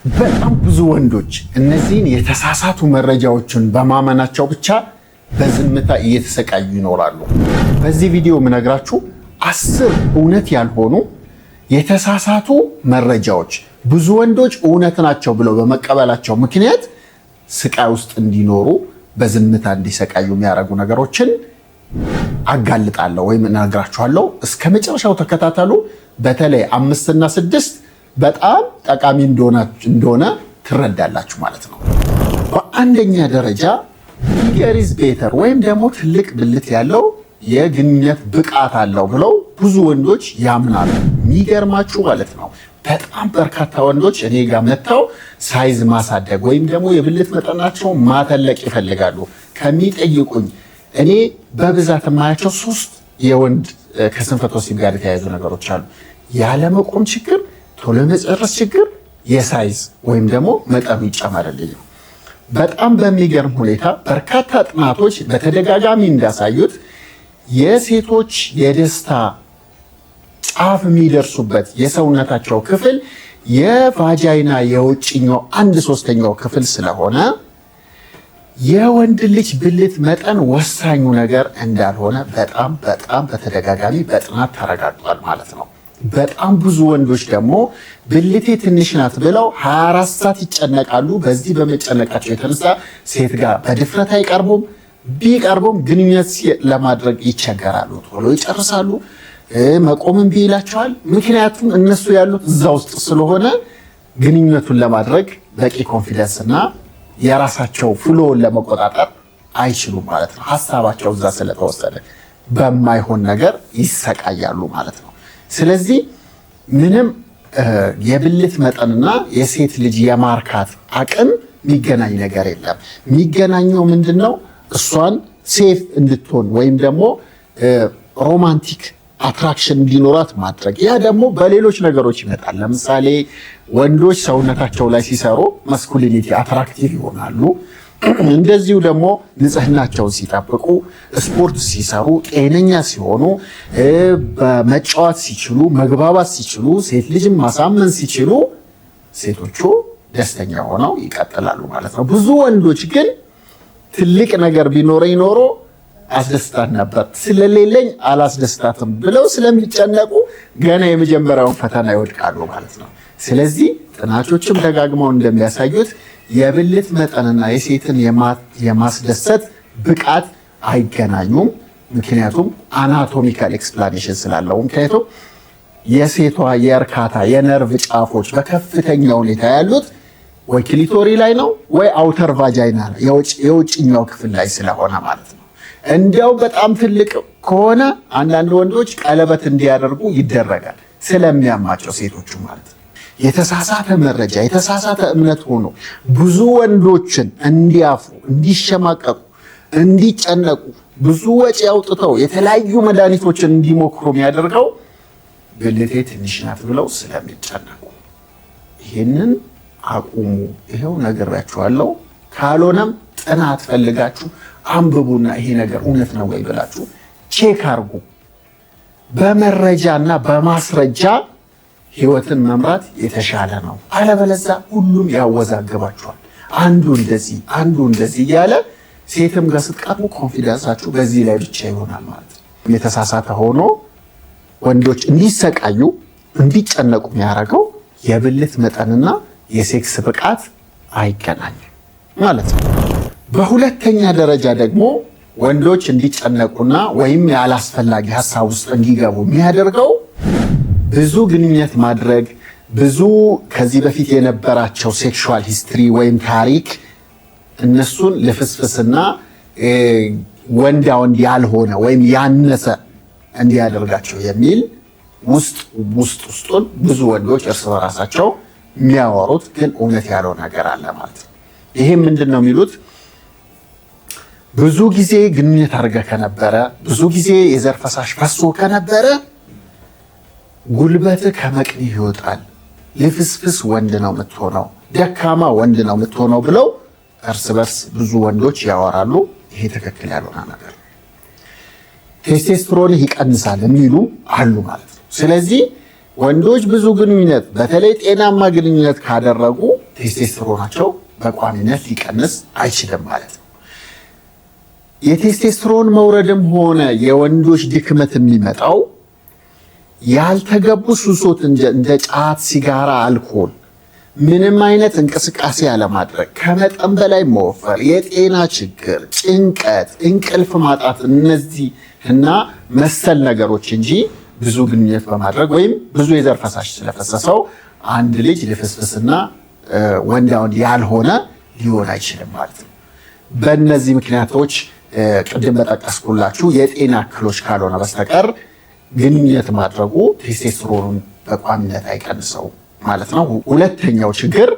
በጣም ብዙ ወንዶች እነዚህን የተሳሳቱ መረጃዎችን በማመናቸው ብቻ በዝምታ እየተሰቃዩ ይኖራሉ። በዚህ ቪዲዮ የምነግራችሁ 10 እውነት ያልሆኑ የተሳሳቱ መረጃዎች ብዙ ወንዶች እውነት ናቸው ብለው በመቀበላቸው ምክንያት ስቃይ ውስጥ እንዲኖሩ በዝምታ እንዲሰቃዩ የሚያደርጉ ነገሮችን አጋልጣለሁ ወይም እነግራችኋለሁ። እስከ መጨረሻው ተከታተሉ። በተለይ 5 እና 6 በጣም ጠቃሚ እንደሆነ ትረዳላችሁ ማለት ነው። በአንደኛ ደረጃ ቢገር ኢዝ ቤተር ወይም ደግሞ ትልቅ ብልት ያለው የግንኙነት ብቃት አለው ብለው ብዙ ወንዶች ያምናሉ። የሚገርማችሁ ማለት ነው በጣም በርካታ ወንዶች እኔ ጋር መጥተው ሳይዝ ማሳደግ ወይም ደግሞ የብልት መጠናቸው ማተለቅ ይፈልጋሉ። ከሚጠይቁኝ እኔ በብዛት የማያቸው 3 የወንድ ከስንፈተ ወሲብ ጋር የተያያዙ ነገሮች አሉ። ያለመቆም ችግር፣ ቶሎ መጨረስ ችግር፣ የሳይዝ ወይም ደግሞ መጠኑ ይጨመርልኝ። በጣም በሚገርም ሁኔታ በርካታ ጥናቶች በተደጋጋሚ እንዳሳዩት የሴቶች የደስታ ጫፍ የሚደርሱበት የሰውነታቸው ክፍል የቫጃይና የውጭኛው 1/3 ክፍል ስለሆነ የወንድ ልጅ ብልት መጠን ወሳኙ ነገር እንዳልሆነ በጣም በተደጋጋሚ በጥናት ተረጋግጧል ማለት ነው። በጣም ብዙ ወንዶች ደግሞ ብልቴ ትንሽ ናት ብለው 24 ሰዓት ይጨነቃሉ። በዚህ በመጨነቃቸው የተነሳ ሴት ጋር በድፍረት አይቀርቡም። ቢቀርቡም ግንኙነት ለማድረግ ይቸገራሉ። ቶሎ ይጨርሳሉ። መቆምን ቢላቸዋል። ምክንያቱም እነሱ ያሉት እዛ ውስጥ ስለሆነ ግንኙነቱን ለማድረግ በቂ ኮንፊደንስ እና የራሳቸው ፍሎውን ለመቆጣጠር አይችሉም ማለት ነው። ሀሳባቸው እዛ ስለተወሰደ በማይሆን ነገር ይሰቃያሉ ማለት ነው። ስለዚህ ምንም የብልት መጠንና የሴት ልጅ የማርካት አቅም የሚገናኝ ነገር የለም። የሚገናኘው ምንድነው? እሷን ሴፍ እንድትሆን ወይም ደግሞ ሮማንቲክ አትራክሽን እንዲኖራት ማድረግ። ያ ደግሞ በሌሎች ነገሮች ይመጣል። ለምሳሌ ወንዶች ሰውነታቸው ላይ ሲሰሩ ማስኩሊኒቲ አትራክቲቭ ይሆናሉ። እንደዚሁ ደግሞ ንጽህናቸውን ሲጠብቁ፣ ስፖርት ሲሰሩ፣ ጤነኛ ሲሆኑ፣ በመጫወት ሲችሉ፣ መግባባት ሲችሉ፣ ሴት ልጅን ማሳመን ሲችሉ ሴቶቹ ደስተኛ ሆነው ይቀጥላሉ ማለት ነው። ብዙ ወንዶች ግን ትልቅ ነገር ቢኖረኝ ኖሮ አስደስታት ነበር፣ ስለሌለኝ አላስደስታትም ብለው ስለሚጨነቁ ገና የመጀመሪያውን ፈተና ይወድቃሉ ማለት ነው። ስለዚህ ጥናቶችም ደጋግመው እንደሚያሳዩት የብልት መጠንና የሴትን የማስደሰት ብቃት አይገናኙም። ምክንያቱም አናቶሚካል ኤክስፕላኔሽን ስላለው። ምክንያቱም የሴቷ የእርካታ የነርቭ ጫፎች በከፍተኛ ሁኔታ ያሉት ወይ ክሊቶሪ ላይ ነው ወይ አውተር ቫጃይና ነው የውጭኛው ክፍል ላይ ስለሆነ ማለት ነው። እንዲያው በጣም ትልቅ ከሆነ አንዳንድ ወንዶች ቀለበት እንዲያደርጉ ይደረጋል ስለሚያማቸው ሴቶቹ ማለት ነው። የተሳሳተ መረጃ የተሳሳተ እምነት ሆኖ ብዙ ወንዶችን እንዲያፍሩ፣ እንዲሸማቀቁ፣ እንዲጨነቁ ብዙ ወጪ አውጥተው የተለያዩ መድኃኒቶችን እንዲሞክሩ የሚያደርገው ብልቴ ትንሽ ናት ብለው ስለሚጨነቁ። ይህንን አቁሙ። ይሄው ነግሬያችኋለሁ። ካልሆነም ጥናት ፈልጋችሁ አንብቡና ይሄ ነገር እውነት ነው ወይ ብላችሁ ቼክ አርጉ። በመረጃና በማስረጃ ህይወትን መምራት የተሻለ ነው። አለበለዚያ ሁሉም ያወዛግባችኋል። አንዱ እንደዚህ እያለ ሴትም ጋር ስትቀርቡ ኮንፊደንሳችሁ በዚህ ላይ ብቻ ይሆናል ማለት ነው። የተሳሳተ ሆኖ ወንዶች እንዲሰቃዩ እንዲጨነቁ የሚያደርገው የብልት መጠንና የሴክስ ብቃት አይገናኝም ማለት ነው። በሁለተኛ ደረጃ ደግሞ ወንዶች እንዲጨነቁና ወይም ያላስፈላጊ ሀሳብ ውስጥ እንዲገቡ የሚያደርገው ብዙ ግንኙነት ማድረግ፣ ብዙ ከዚህ በፊት የነበራቸው ሴክሹዋል ሂስትሪ ወይም ታሪክ እነሱን ልፍስፍስና ወንዳ ወንድ ያልሆነ ወይም ያነሰ እንዲያደርጋቸው የሚል ውስጡን ብዙ ወንዶች እርስ በራሳቸው የሚያወሩት ግን እውነት ያለው ነገር አለ ማለት ነው። ይሄም ምንድን ነው የሚሉት? ብዙ ጊዜ ግንኙነት አድርገህ ከነበረ፣ ብዙ ጊዜ የዘር ፈሳሽ ፈሶ ከነበረ ጉልበትህ ከመቅኒ ይወጣል፣ ልፍስፍስ ወንድ ነው የምትሆነው፣ ደካማ ወንድ ነው የምትሆነው ብለው እርስ በርስ ብዙ ወንዶች ያወራሉ። ይሄ ትክክል ያልሆነ ነገር፣ ቴስቴስትሮን ይቀንሳል የሚሉ አሉ ማለት ነው። ስለዚህ ወንዶች ብዙ ግንኙነት በተለይ ጤናማ ግንኙነት ካደረጉ ቴስቴስትሮናቸው በቋሚነት ሊቀንስ አይችልም ማለት ነው። የቴስቴስትሮን መውረድም ሆነ የወንዶች ድክመት የሚመጣው ያልተገቡ ሱሶች እንደ ጫት፣ ሲጋራ፣ አልኮል፣ ምንም አይነት እንቅስቃሴ ያለማድረግ፣ ከመጠን በላይ መወፈር፣ የጤና ችግር፣ ጭንቀት፣ እንቅልፍ ማጣት፣ እነዚህ እና መሰል ነገሮች እንጂ ብዙ ግንኙነት በማድረግ ወይም ብዙ የዘር ፈሳሽ ስለፈሰሰው አንድ ልጅ ልፍስፍስና ወንዳ ወንድ ያልሆነ ሊሆን አይችልም ማለት ነው። በእነዚህ ምክንያቶች ቅድም በጠቀስኩላችሁ የጤና እክሎች ካልሆነ በስተቀር ግንኙነት ማድረጉ ቴስቴስትሮኑን በቋሚነት አይቀንሰው ማለት ነው። ሁለተኛው ችግር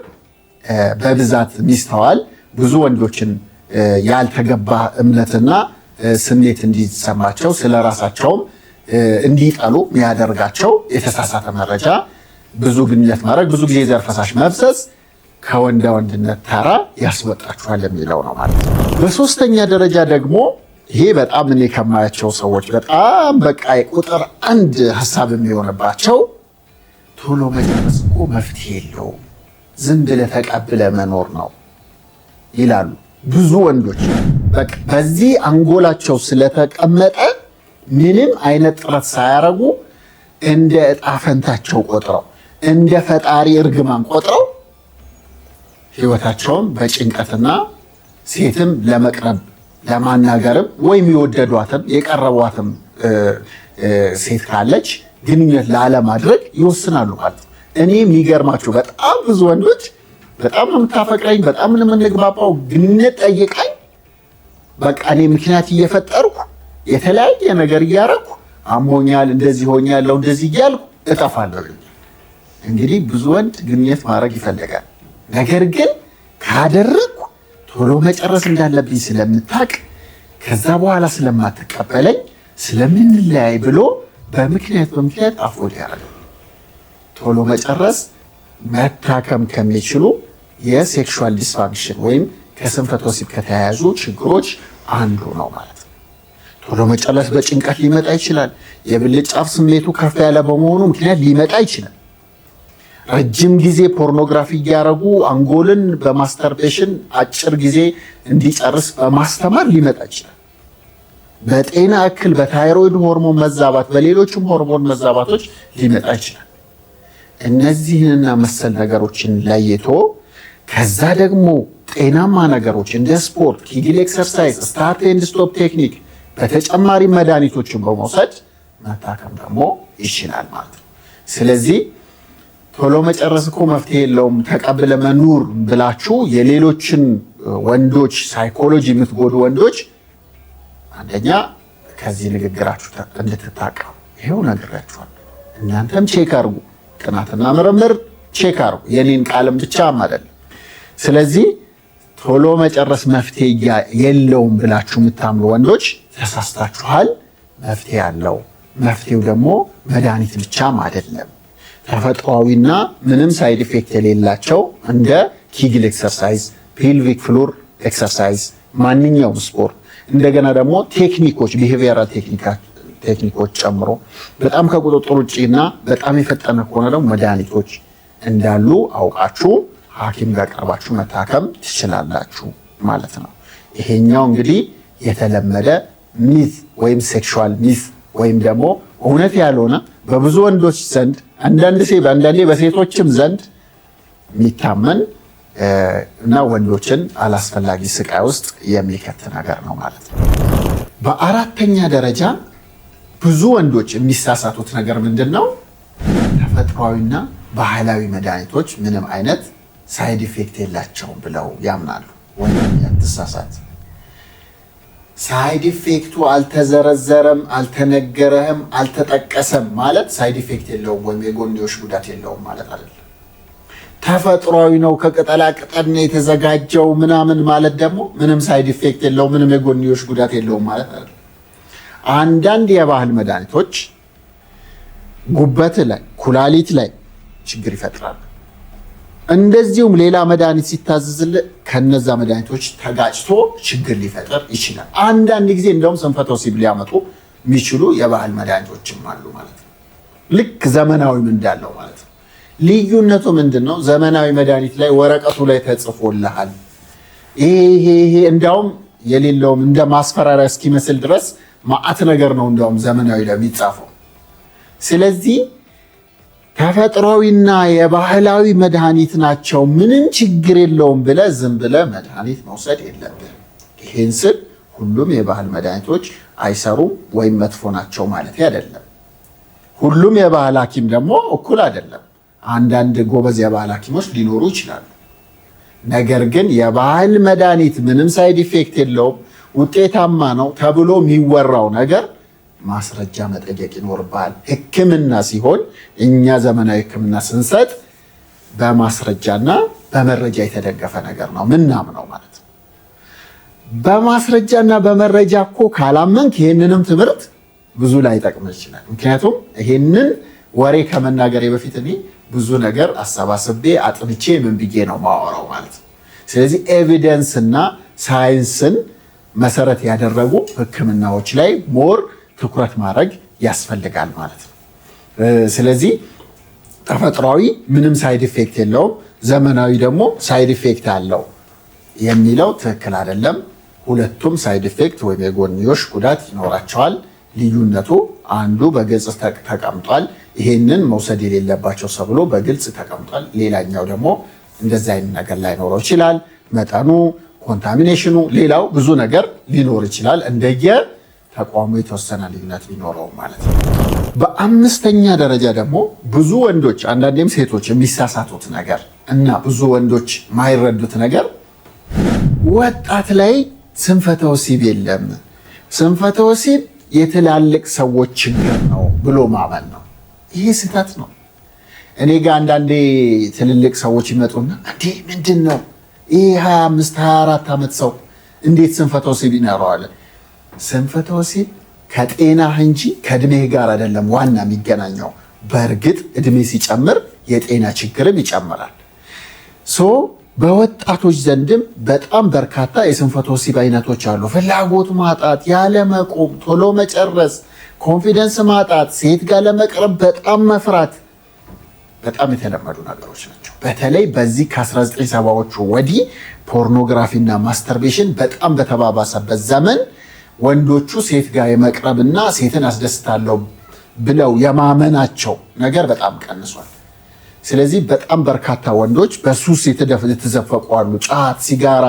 በብዛት የሚስተዋል ብዙ ወንዶችን ያልተገባ እምነትና ስሜት እንዲሰማቸው ስለራሳቸውም እንዲጠሉ የሚያደርጋቸው የተሳሳተ መረጃ፣ ብዙ ግንኙነት ማድረግ፣ ብዙ ጊዜ የዘር ፈሳሽ መፍሰስ ከወንዳ ወንድነት ተራ ያስወጣችኋል የሚለው ነው ማለት ነው። በሶስተኛ ደረጃ ደግሞ ይሄ በጣም እኔ ከማያቸው ሰዎች በጣም በቃ ቁጥር አንድ ሀሳብ የሚሆንባቸው ቶሎ መጨረስ እኮ መፍትሄ የለውም፣ ዝም ብለህ ተቀብለህ መኖር ነው ይላሉ ብዙ ወንዶች። በቃ በዚህ አንጎላቸው ስለተቀመጠ ምንም አይነት ጥረት ሳያረጉ እንደ ዕጣ ፈንታቸው ቆጥረው እንደ ፈጣሪ እርግማን ቆጥረው ህይወታቸውን በጭንቀትና ሴትም ለመቅረብ ለማናገርም ወይም የወደዷትም የቀረቧትም ሴት ካለች ግንኙነት ላለማድረግ ይወስናሉ ማለት ነው። እኔ የሚገርማችሁ በጣም ብዙ ወንዶች በጣም ነው የምታፈቅረኝ፣ በጣም ነው የምንግባባው፣ ግንኙነት ጠይቃኝ፣ በቃ እኔ ምክንያት እየፈጠርኩ የተለያየ ነገር እያረኩ አሞኛል፣ እንደዚህ ሆኛለሁ፣ እንደዚህ እያልኩ እጠፋለሁ። እንግዲህ ብዙ ወንድ ግንኙነት ማድረግ ይፈልጋል። ነገር ግን ካደረግኩ ቶሎ መጨረስ እንዳለብኝ ስለምታቅ ከዛ በኋላ ስለማትቀበለኝ ስለምንለያይ ብሎ በምክንያት አፎድ ያደርጋል። ቶሎ መጨረስ መታከም ከሚችሉ የሴክሹዋል ዲስፋንክሽን ወይም ከስንፈተ ወሲብ ከተያያዙ ችግሮች አንዱ ነው ማለት ነው። ቶሎ መጨረስ በጭንቀት ሊመጣ ይችላል። የብልት ጫፍ ስሜቱ ከፍ ያለ በመሆኑ ምክንያት ሊመጣ ይችላል። ረጅም ጊዜ ፖርኖግራፊ እያደረጉ አንጎልን በማስተርቤሽን አጭር ጊዜ እንዲጨርስ በማስተማር ሊመጣ ይችላል። በጤና እክል፣ በታይሮይድ ሆርሞን መዛባት፣ በሌሎችም ሆርሞን መዛባቶች ሊመጣ ይችላል። እነዚህንና መሰል ነገሮችን ለይቶ ከዛ ደግሞ ጤናማ ነገሮች እንደ ስፖርት፣ ኪግል ኤክሰርሳይዝ፣ ስታርት ኤንድ ስቶፕ ቴክኒክ በተጨማሪ መድኃኒቶችን በመውሰድ መታከም ደግሞ ይችላል ማለት ነው። ስለዚህ ቶሎ መጨረስ እኮ መፍትሄ የለውም ተቀብለ መኖር ብላችሁ የሌሎችን ወንዶች ሳይኮሎጂ የምትጎዱ ወንዶች አንደኛ ከዚህ ንግግራችሁ እንድትታቀሙ ይሄው ነግራችኋል። እናንተም ቼክ አርጉ፣ ጥናትና ምርምር ቼክ አርጉ፣ የኔን ቃልም ብቻ ማለት። ስለዚህ ቶሎ መጨረስ መፍትሄ የለውም ብላችሁ የምታምኑ ወንዶች ተሳስታችኋል። መፍትሄ አለው። መፍትሄው ደግሞ መድኃኒት ብቻም አይደለም። ተፈጥሯዊና ምንም ሳይድ ኢፌክት የሌላቸው እንደ ኪግል ኤክሰርሳይዝ፣ ፔልቪክ ፍሎር ኤክሰርሳይዝ፣ ማንኛውም ስፖርት፣ እንደገና ደግሞ ቴክኒኮች፣ ቢሄቪየራል ቴክኒኮች ጨምሮ በጣም ከቁጥጥር ውጭና በጣም የፈጠነ ከሆነ ደግሞ መድኃኒቶች እንዳሉ አውቃችሁ ሐኪም ጋር ቀርባችሁ መታከም ትችላላችሁ ማለት ነው። ይሄኛው እንግዲህ የተለመደ ሚት ወይም ሴክሹዋል ሚት ወይም ደግሞ እውነት ያልሆነ በብዙ ወንዶች ዘንድ አንዳንዴ በሴቶችም ዘንድ የሚታመን እና ወንዶችን አላስፈላጊ ስቃይ ውስጥ የሚከት ነገር ነው ማለት ነው። በአራተኛ ደረጃ ብዙ ወንዶች የሚሳሳቱት ነገር ምንድን ነው? ተፈጥሯዊና ባህላዊ መድኃኒቶች ምንም አይነት ሳይድ ኢፌክት የላቸውም ብለው ያምናሉ። ወንድም ያትሳሳት። ሳይድ ኢፌክቱ አልተዘረዘረም፣ አልተነገረህም፣ አልተጠቀሰም ማለት ሳይድ ኢፌክት የለውም ወይም የጎንዮሽ ጉዳት የለውም ማለት አይደለም። ተፈጥሯዊ ነው ከቅጠላ ቅጠል ነው የተዘጋጀው ምናምን ማለት ደግሞ ምንም ሳይድ ኢፌክት የለውም፣ ምንም የጎንዮሽ ጉዳት የለውም ማለት አይደለም። አንዳንድ የባህል መድኃኒቶች ጉበት ላይ፣ ኩላሊት ላይ ችግር ይፈጥራሉ። እንደዚሁም ሌላ መድኃኒት ሲታዘዝልህ ከነዛ መድኃኒቶች ተጋጭቶ ችግር ሊፈጥር ይችላል። አንዳንድ ጊዜ እንደውም ስንፈተ ወሲብ ሊያመጡ የሚችሉ የባህል መድኃኒቶችም አሉ ማለት ነው። ልክ ዘመናዊም እንዳለው ማለት ነው። ልዩነቱ ምንድነው? ዘመናዊ መድኃኒት ላይ ወረቀቱ ላይ ተጽፎልሃል። ይሄ እንዳውም የሌለውም እንደ ማስፈራሪያ እስኪመስል ድረስ ማአት ነገር ነው እንዳውም ዘመናዊ ላይ የሚጻፈው። ስለዚህ ተፈጥሯዊና የባህላዊ መድኃኒት ናቸው ምንም ችግር የለውም ብለህ ዝም ብለህ መድኃኒት መውሰድ የለብህም። ይህን ስል ሁሉም የባህል መድኃኒቶች አይሰሩም ወይም መጥፎ ናቸው ማለት አይደለም። ሁሉም የባህል ሐኪም ደግሞ እኩል አይደለም። አንዳንድ ጎበዝ የባህል ሐኪሞች ሊኖሩ ይችላሉ። ነገር ግን የባህል መድኃኒት ምንም ሳይድ ኢፌክት የለውም ውጤታማ ነው ተብሎ የሚወራው ነገር ማስረጃ መጠየቅ ይኖርብሃል። ሕክምና ሲሆን እኛ ዘመናዊ ሕክምና ስንሰጥ በማስረጃና በመረጃ የተደገፈ ነገር ነው ምናምነው ማለት ነው። በማስረጃና በመረጃ እኮ ካላመንክ ይህንንም ትምህርት ብዙ ላይ ጠቅም ይችላል። ምክንያቱም ይህንን ወሬ ከመናገሬ በፊት እኔ ብዙ ነገር አሰባስቤ አጥንቼ ምን ብዬ ነው ማወራው ማለት ነው። ስለዚህ ኤቪደንስ እና ሳይንስን መሰረት ያደረጉ ሕክምናዎች ላይ ሞር ትኩረት ማድረግ ያስፈልጋል ማለት ነው። ስለዚህ ተፈጥሯዊ ምንም ሳይድ ኢፌክት የለውም፣ ዘመናዊ ደግሞ ሳይድ ኢፌክት አለው የሚለው ትክክል አይደለም። ሁለቱም ሳይድ ኢፌክት ወይም የጎንዮሽ ጉዳት ይኖራቸዋል። ልዩነቱ አንዱ በግልጽ ተቀምጧል፣ ይሄንን መውሰድ የሌለባቸው ተብሎ በግልጽ ተቀምጧል። ሌላኛው ደግሞ እንደዚህ አይነት ነገር ላይኖረው ይችላል። መጠኑ፣ ኮንታሚኔሽኑ፣ ሌላው ብዙ ነገር ሊኖር ይችላል። እንደየ ተቋሙ የተወሰነ ልዩነት ሊኖረው ማለት ነው። በአምስተኛ ደረጃ ደግሞ ብዙ ወንዶች አንዳንዴም ሴቶች የሚሳሳቱት ነገር እና ብዙ ወንዶች ማይረዱት ነገር ወጣት ላይ ስንፈተ ወሲብ የለም፣ ስንፈተ ወሲብ የትላልቅ ሰዎች ችግር ነው ብሎ ማመን ነው። ይሄ ስህተት ነው። እኔ ጋር አንዳንዴ ትልልቅ ሰዎች ይመጡና እንዴ ምንድን ነው ይሄ 25 24 ዓመት ሰው እንዴት ስንፈተ ወሲብ ይኖረዋል? ስንፈተ ወሲብ ከጤናህ እንጂ ከእድሜህ ጋር አይደለም ዋና የሚገናኘው። በእርግጥ እድሜ ሲጨምር የጤና ችግርም ይጨምራል። በወጣቶች ዘንድም በጣም በርካታ የስንፈተ ወሲብ አይነቶች አሉ። ፍላጎት ማጣት፣ ያለመቆም፣ ቶሎ መጨረስ፣ ኮንፊደንስ ማጣት፣ ሴት ጋር ለመቅረብ በጣም መፍራት በጣም የተለመዱ ነገሮች ናቸው። በተለይ በዚህ ከ1970ዎቹ ወዲህ ፖርኖግራፊና ማስተርቤሽን በጣም በተባባሰበት ዘመን ወንዶቹ ሴት ጋር የመቅረብና ሴትን አስደስታለሁ ብለው የማመናቸው ነገር በጣም ቀንሷል። ስለዚህ በጣም በርካታ ወንዶች በሱስ የተዘፈቁ አሉ። ጫት፣ ሲጋራ፣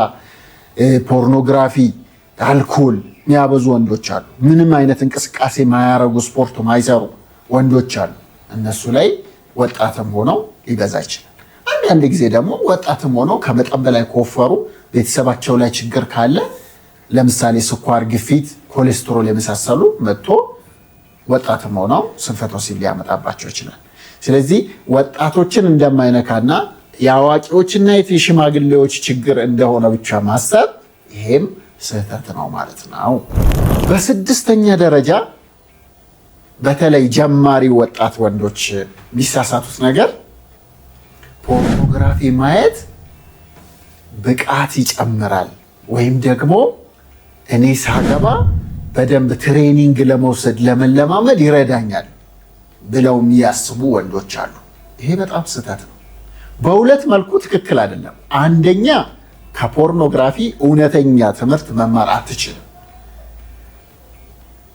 ፖርኖግራፊ፣ አልኮል የሚያበዙ ወንዶች አሉ። ምንም አይነት እንቅስቃሴ ማያረጉ፣ ስፖርት ማይሰሩ ወንዶች አሉ። እነሱ ላይ ወጣትም ሆነው ሊበዛ ይችላል። አንዳንድ ጊዜ ደግሞ ወጣትም ሆነው ከመጠን በላይ ከወፈሩ ቤተሰባቸው ላይ ችግር ካለ ለምሳሌ ስኳር፣ ግፊት፣ ኮሌስትሮል የመሳሰሉ መጥቶ ወጣትም ሆነው ስንፈተ ወሲብ ሊያመጣባቸው ይችላል። ስለዚህ ወጣቶችን እንደማይነካና የአዋቂዎችና የሽማግሌዎች ችግር እንደሆነ ብቻ ማሰብ ይሄም ስህተት ነው ማለት ነው። በስድስተኛ ደረጃ በተለይ ጀማሪ ወጣት ወንዶች የሚሳሳቱት ነገር ፖርኖግራፊ ማየት ብቃት ይጨምራል ወይም ደግሞ እኔ ሳገባ በደንብ ትሬኒንግ ለመውሰድ ለመለማመድ ይረዳኛል ብለው የሚያስቡ ወንዶች አሉ። ይሄ በጣም ስህተት ነው። በሁለት መልኩ ትክክል አይደለም። አንደኛ ከፖርኖግራፊ እውነተኛ ትምህርት መማር አትችልም።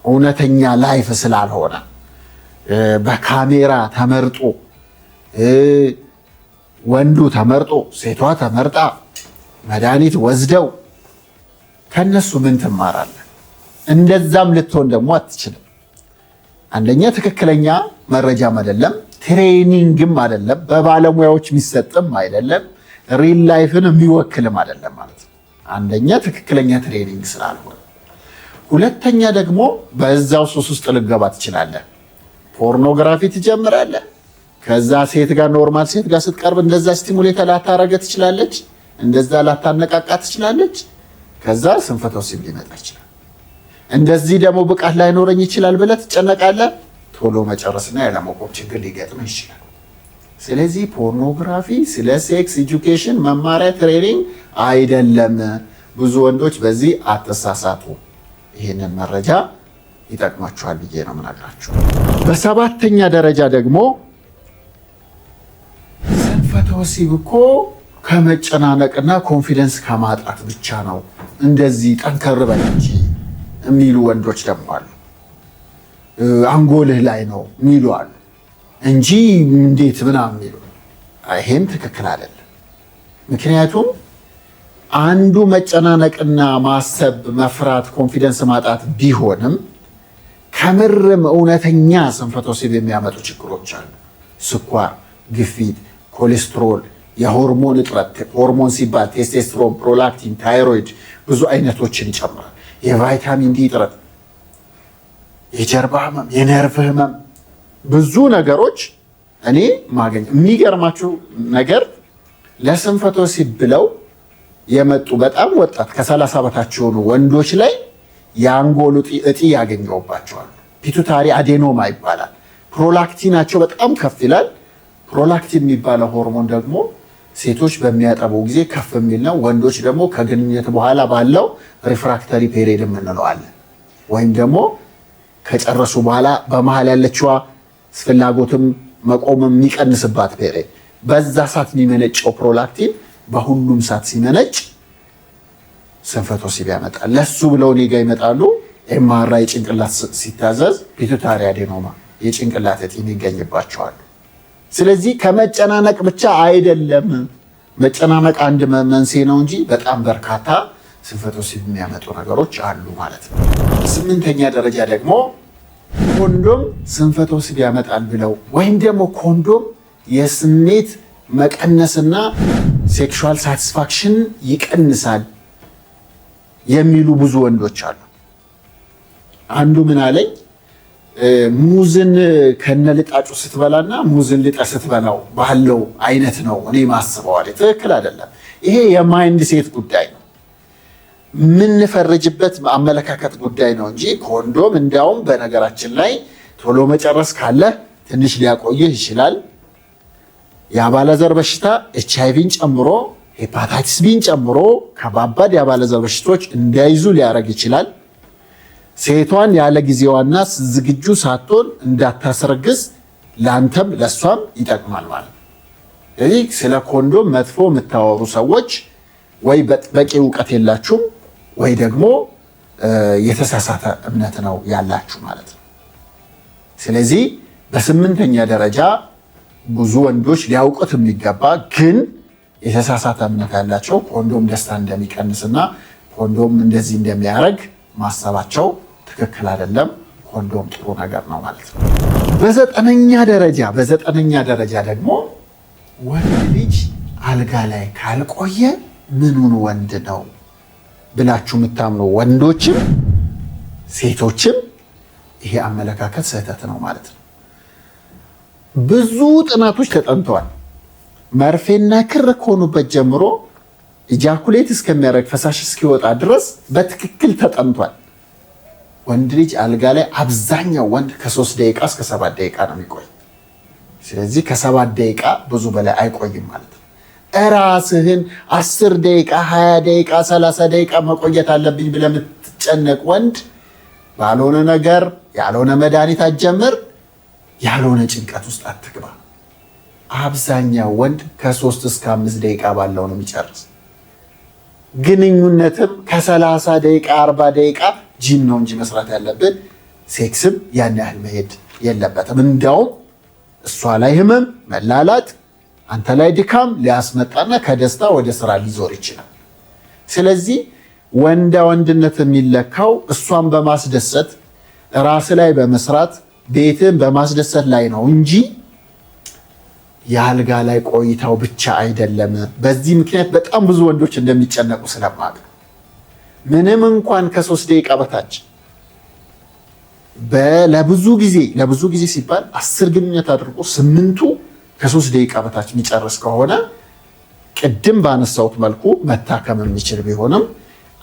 እውነተኛ ላይፍ ስላልሆነ በካሜራ ተመርጦ ወንዱ ተመርጦ ሴቷ ተመርጣ መድኃኒት ወስደው ከነሱ ምን ትማራለህ? እንደዛም ልትሆን ደግሞ አትችልም። አንደኛ ትክክለኛ መረጃም አይደለም፣ ትሬኒንግም አይደለም፣ በባለሙያዎች የሚሰጥም አይደለም፣ ሪል ላይፍን የሚወክልም አይደለም ማለት ነው። አንደኛ ትክክለኛ ትሬኒንግ ስላልሆነ፣ ሁለተኛ ደግሞ በዛው ሱስ ውስጥ ልገባ ትችላለህ። ፖርኖግራፊ ትጀምራለህ። ከዛ ሴት ጋር ኖርማል ሴት ጋር ስትቀርብ እንደዛ ስቲሙሌት ላታረገ ትችላለች፣ እንደዛ ላታነቃቃ ትችላለች። ከዛ ስንፈተ ወሲብ ሊመጣ ይችላል። እንደዚህ ደግሞ ብቃት ላይኖረኝ ይችላል ብለህ ትጨነቃለህ። ቶሎ መጨረስና ያለመቆም ችግር ሊገጥም ይችላል። ስለዚህ ፖርኖግራፊ ስለ ሴክስ ኤጁኬሽን መማሪያ ትሬኒንግ አይደለም። ብዙ ወንዶች በዚህ አትሳሳቱ። ይህንን መረጃ ይጠቅማችኋል ብዬ ነው የምነግራችሁ። በሰባተኛ ደረጃ ደግሞ ወሲብ እኮ ከመጨናነቅና ኮንፊደንስ ከማጣት ብቻ ነው እንደዚህ ጠንከር በል እንጂ የሚሉ ወንዶች ደግሞ አሉ። አንጎልህ ላይ ነው የሚሉ አሉ እንጂ እንዴት ምናምን የሚሉ። ይሄም ትክክል አይደለም። ምክንያቱም አንዱ መጨናነቅና ማሰብ፣ መፍራት፣ ኮንፊደንስ ማጣት ቢሆንም ከምርም እውነተኛ ስንፈተ ወሲብ የሚያመጡ ችግሮች አሉ። ስኳር፣ ግፊት፣ ኮሌስትሮል፣ የሆርሞን እጥረት። ሆርሞን ሲባል ቴስቴስትሮን፣ ፕሮላክቲን፣ ታይሮይድ ብዙ አይነቶችን ይጨምራል። የቫይታሚን ዲ እጥረት፣ የጀርባ ህመም፣ የነርቭ ህመም፣ ብዙ ነገሮች እኔ ማገኝ። የሚገርማችሁ ነገር ለስንፈተ ወሲብ ብለው የመጡ በጣም ወጣት ከ30 በታች የሆኑ ወንዶች ላይ የአንጎል እጢ ያገኘውባቸዋል። ፒቱታሪ አዴኖማ ይባላል። ፕሮላክቲናቸው በጣም ከፍ ይላል። ፕሮላክቲን የሚባለው ሆርሞን ደግሞ ሴቶች በሚያጠቡ ጊዜ ከፍ የሚል ነው። ወንዶች ደግሞ ከግንኙነት በኋላ ባለው ሪፍራክተሪ ፔሪድ የምንለው አለ። ወይም ደግሞ ከጨረሱ በኋላ በመሃል ያለችዋ ፍላጎትም መቆምም የሚቀንስባት ፔሪድ፣ በዛ ሰዓት የሚመነጨው ፕሮላክቲን በሁሉም ሰዓት ሲመነጭ ስንፈተ ወሲብ ያመጣል። ለሱ ብለው እኔ ጋ ይመጣሉ። ኤምአርአይ ጭንቅላት ሲታዘዝ ፒቱታሪ አዴኖማ የጭንቅላት እጢ ይገኝባቸዋል። ስለዚህ ከመጨናነቅ ብቻ አይደለም። መጨናነቅ አንድ መንስኤ ነው እንጂ በጣም በርካታ ስንፈተ ወሲብ የሚያመጡ ነገሮች አሉ ማለት ነው። 8ኛ ደረጃ ደግሞ ኮንዶም ስንፈተ ወሲብ ያመጣል ብለው ወይም ደግሞ ኮንዶም የስሜት መቀነስና ሴክሹዋል ሳቲስፋክሽን ይቀንሳል የሚሉ ብዙ ወንዶች አሉ። አንዱ ምን አለኝ፣ ሙዝን ከነልጣጩ ስትበላና ሙዝን ልጠ ስትበላው ባለው አይነት ነው እኔ ማስበው አለ። ትክክል አይደለም። ይሄ የማይንድ ሴት ጉዳይ ነው፣ የምንፈርጅበት አመለካከት ጉዳይ ነው እንጂ ኮንዶም እንዲያውም በነገራችን ላይ ቶሎ መጨረስ ካለ ትንሽ ሊያቆይህ ይችላል። የአባለዘር በሽታ ኤችአይቪን ጨምሮ ሄፓታይቲስ ቢን ጨምሮ ከባባድ የአባለዘር በሽታዎች እንዳይዙ ሊያደርግ ይችላል። ሴቷን ያለ ጊዜዋና ዝግጁ ሳትሆን እንዳታስረግዝ ለአንተም ለሷም ይጠቅማል ማለት ነው። ስለዚህ ስለ ኮንዶም መጥፎ የምታወሩ ሰዎች ወይ በቂ እውቀት የላችሁም ወይ ደግሞ የተሳሳተ እምነት ነው ያላችሁ ማለት ነው። ስለዚህ በ8ኛ ደረጃ ብዙ ወንዶች ሊያውቁት የሚገባ ግን የተሳሳተ እምነት ያላቸው ኮንዶም ደስታ እንደሚቀንስና ኮንዶም እንደዚህ እንደሚያደርግ ማሰባቸው ትክክል አይደለም። ኮንዶም ጥሩ ነገር ነው ማለት ነው። በዘጠነኛ ደረጃ ደግሞ ወንድ ልጅ አልጋ ላይ ካልቆየ ምኑን ወንድ ነው ብላችሁ የምታምኑ ወንዶችም ሴቶችም ይሄ አመለካከት ስህተት ነው ማለት ነው። ብዙ ጥናቶች ተጠንተዋል። መርፌና ክር ከሆኑበት ጀምሮ ኢጃኩሌት እስከሚያደርግ ፈሳሽ እስኪወጣ ድረስ በትክክል ተጠንቷል። ወንድ ልጅ አልጋ ላይ አብዛኛው ወንድ ከ3 ደቂቃ እስከ 7 ደቂቃ ነው የሚቆይ። ስለዚህ ከ7 ደቂቃ ብዙ በላይ አይቆይም ማለት ነው። እራስህን 10 ደቂቃ 20 ደቂቃ 30 ደቂቃ መቆየት አለብኝ ብለህ የምትጨነቅ ወንድ ባልሆነ ነገር ያልሆነ መድኃኒት አትጀምር፣ ያልሆነ ጭንቀት ውስጥ አትግባ። አብዛኛው ወንድ ከ3 እስከ 5 ደቂቃ ባለው ነው የሚጨርስ። ግንኙነትም ከ30 ደቂቃ 40 ደቂቃ ጂም ነው እንጂ መስራት ያለብን ሴክስም ያን ያህል መሄድ የለበትም። እንዲያውም እሷ ላይ ህመም መላላጥ፣ አንተ ላይ ድካም ሊያስመጣና ከደስታ ወደ ስራ ሊዞር ይችላል። ስለዚህ ወንዳ ወንድነት የሚለካው እሷን በማስደሰት ራስ ላይ በመስራት ቤትን በማስደሰት ላይ ነው እንጂ የአልጋ ላይ ቆይታው ብቻ አይደለም። በዚህ ምክንያት በጣም ብዙ ወንዶች እንደሚጨነቁ ስለማቅ ምንም እንኳን ከ3 ደቂቃ በታች ለብዙ ጊዜ ሲባል 10 ግንኙነት አድርጎ 8ቱ ከ3 ደቂቃ በታች የሚጨርስ ከሆነ ቅድም ባነሳሁት መልኩ መታከም የሚችል ቢሆንም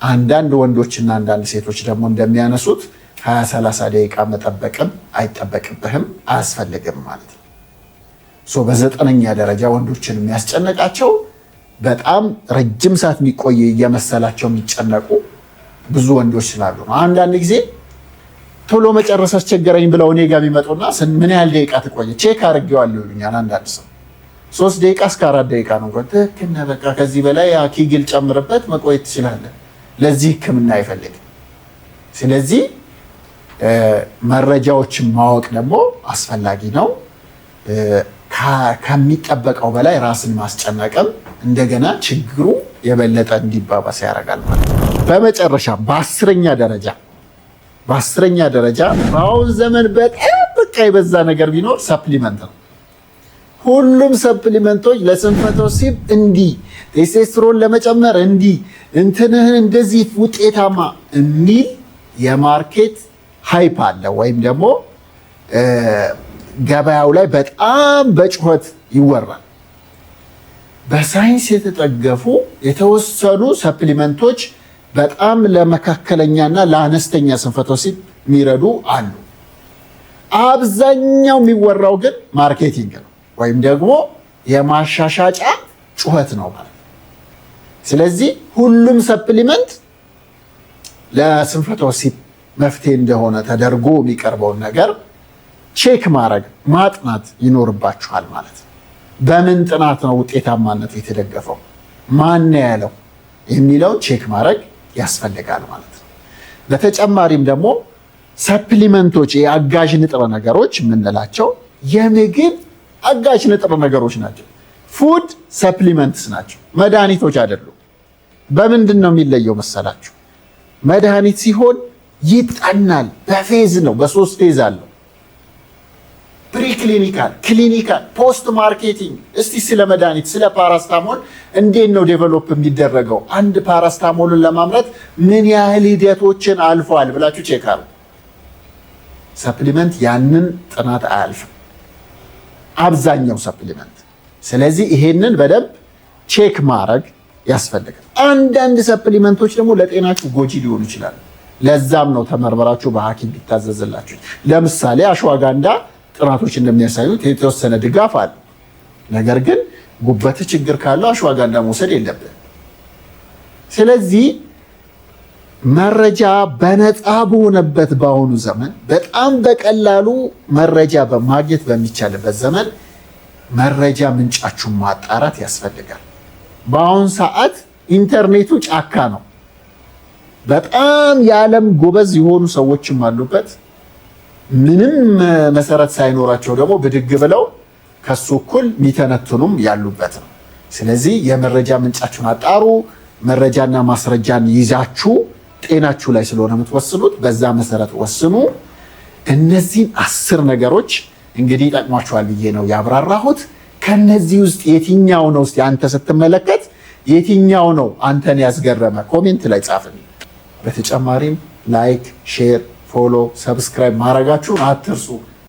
አንዳንድ ወንዶችና አንዳንድ ሴቶች ደግሞ እንደሚያነሱት 20-30 ደቂቃ መጠበቅም አይጠበቅብህም አያስፈልግም ማለት ነው። በ9ኛ ደረጃ ወንዶችን የሚያስጨነቃቸው በጣም ረጅም ሰዓት የሚቆይ እየመሰላቸው የሚጨነቁ ብዙ ወንዶች ስላሉ ነው። አንዳንድ ጊዜ ቶሎ መጨረስ አስቸገረኝ ብለው እኔ ጋር ቢመጡና ምን ያህል ደቂቃ ትቆየ ቼክ አድርጌዋለሁ ይሉኛል አንዳንድ ሰው። 3 ደቂቃ እስከ 4 ደቂቃ ነው። ትክክል ነህ። በቃ ከዚህ በላይ ኪግል ጨምርበት መቆየት ትችላለህ። ለዚህ ህክምና አይፈልግም። ስለዚህ መረጃዎችን ማወቅ ደግሞ አስፈላጊ ነው። ከሚጠበቀው በላይ ራስን ማስጨነቅም እንደገና ችግሩ የበለጠ እንዲባባስ ያደርጋል ማለት ነው። በመጨረሻ በአስረኛ ደረጃ በአሁን ዘመን በጣም በቃ የበዛ ነገር ቢኖር ሰፕሊመንት ነው። ሁሉም ሰፕሊመንቶች ለስንፈተ ወሲብ እንዲህ ቴስቴስትሮን ለመጨመር እንዲህ እንትንህን እንደዚህ ውጤታማ የሚል የማርኬት ሃይፕ አለ፣ ወይም ደግሞ ገበያው ላይ በጣም በጩኸት ይወራል። በሳይንስ የተጠገፉ የተወሰኑ ሰፕሊመንቶች በጣም ለመካከለኛና ለአነስተኛ ስንፈተ ወሲብ የሚረዱ አሉ። አብዛኛው የሚወራው ግን ማርኬቲንግ ነው ወይም ደግሞ የማሻሻጫ ጩኸት ነው ማለት ነው። ስለዚህ ሁሉም ሰፕሊመንት ለስንፈተ ወሲብ መፍትሄ እንደሆነ ተደርጎ የሚቀርበውን ነገር ቼክ ማድረግ ማጥናት ይኖርባችኋል ማለት ነው። በምን ጥናት ነው ውጤታማነት የተደገፈው፣ ማን ያለው የሚለውን ቼክ ማድረግ ያስፈልጋል ማለት ነው። በተጨማሪም ደግሞ ሰፕሊመንቶች የአጋዥ ንጥረ ነገሮች የምንላቸው የምግብ አጋዥ ንጥረ ነገሮች ናቸው። ፉድ ሰፕሊመንትስ ናቸው፣ መድኃኒቶች አይደሉም። በምንድን ነው የሚለየው መሰላችሁ? መድኃኒት ሲሆን ይጠናል። በፌዝ ነው፣ በ3 ፌዝ አለው። ፕሪክሊኒካል፣ ክሊኒካል፣ ፖስት ማርኬቲንግ። እስቲ ስለ መድኃኒት ስለ ፓራስታሞል እንዴት ነው ዴቨሎፕ የሚደረገው? አንድ ፓራስታሞልን ለማምረት ምን ያህል ሂደቶችን አልፏል ብላችሁ ቼክ አሉ። ሰፕሊመንት ያንን ጥናት አያልፍም አብዛኛው ሰፕሊመንት። ስለዚህ ይሄንን በደንብ ቼክ ማድረግ ያስፈልጋል። አንዳንድ ሰፕሊመንቶች ደግሞ ለጤናችሁ ጎጂ ሊሆኑ ይችላሉ። ለዛም ነው ተመርመራችሁ በሐኪም ቢታዘዝላችሁ። ለምሳሌ አሽዋጋንዳ ጥናቶች እንደሚያሳዩት የተወሰነ ድጋፍ አለ። ነገር ግን ጉበት ችግር ካለው አሽዋጋንዳ መውሰድ የለብን። ስለዚህ መረጃ በነፃ በሆነበት በአሁኑ ዘመን በጣም በቀላሉ መረጃ በማግኘት በሚቻልበት ዘመን መረጃ ምንጫችሁን ማጣራት ያስፈልጋል። በአሁን ሰዓት ኢንተርኔቱ ጫካ ነው። በጣም የዓለም ጎበዝ የሆኑ ሰዎችም አሉበት። ምንም መሰረት ሳይኖራቸው ደግሞ ብድግ ብለው ከሱ እኩል የሚተነትኑም ያሉበት ነው። ስለዚህ የመረጃ ምንጫችሁን አጣሩ። መረጃና ማስረጃን ይዛችሁ ጤናችሁ ላይ ስለሆነ የምትወስኑት በዛ መሰረት ወስኑ። እነዚህን 10 ነገሮች እንግዲህ ይጠቅሟችኋል ብዬ ነው ያብራራሁት። ከነዚህ ውስጥ የትኛው ነው እስቲ አንተ ስትመለከት የትኛው ነው አንተን ያስገረመ? ኮሜንት ላይ ጻፍልኝ። በተጨማሪም ላይክ፣ ሼር፣ ፎሎ፣ ሰብስክራይብ ማድረጋችሁን አትርሱ።